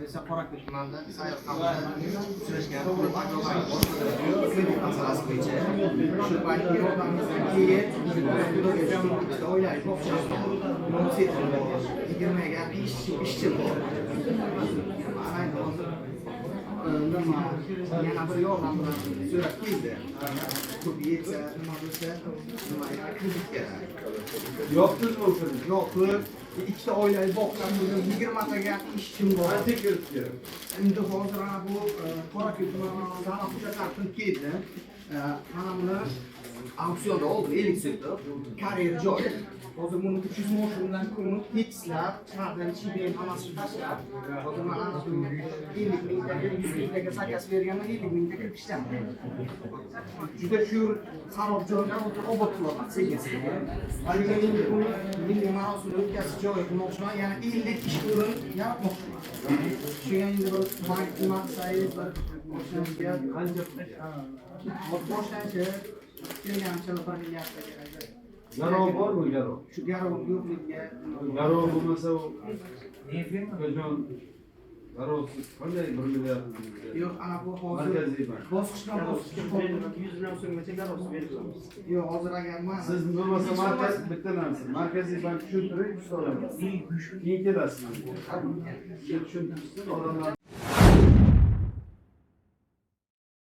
esa Qorako'l tumanida sayyor qabulxonalarga uchrashgan klub a'zolari kredit masalasi bo'yicha shu paytga yordamimizdan keyin ikkita oilaviy bog'cha 20 ga ishchi bor. Yana bir yordam bilan so'rab keldi. Ko'p yetsa, nima bo'lsa, kredit kerak. Yo'qdizmi o'sha? Yo'q, ikkita oilaviy bog'chada 20 taga ishchim bor. Qancha kirib kerak? Endi hozir bu Qorako'l tumanidan hujjatlar keldi. Mana buni auksionda oldi 50 sektor. Karyer joy. Hozir buni 300 ming so'mdan ko'mib, tekislab, chiqardan chibin hammasini tashlab, hozir mana 50 mingdagi 100 mingdagi zakaz berganman, 50 mingga kirishdan. Juda shu xarob joylar obod qilyapman sekin-sekin. Agar endi buni milliy marosimda o'tkazish joyi qilmoqchiman, yana 50 ish o'rin yaratmoqchiman. Shunga endi bir maqsad boshlanishga qancha boshlanishga kelgancha bir milliardga kerak. Garov bormi garov? Shu garov yo'qligiga Garov bo'lmasa u ko'jon garovsiz qanday 1 milliard? yo'q, ana bu hozir Markaziy bank. bosqichdan bosqichga 100 million so'mgacha garovsiz beriladi. Yo'q, hozir agar men Siz bo'lmasa markaz bitta narsa. Markaziy bank tushuntiring, keyin kelasiz. Tushuntirishsin odamlar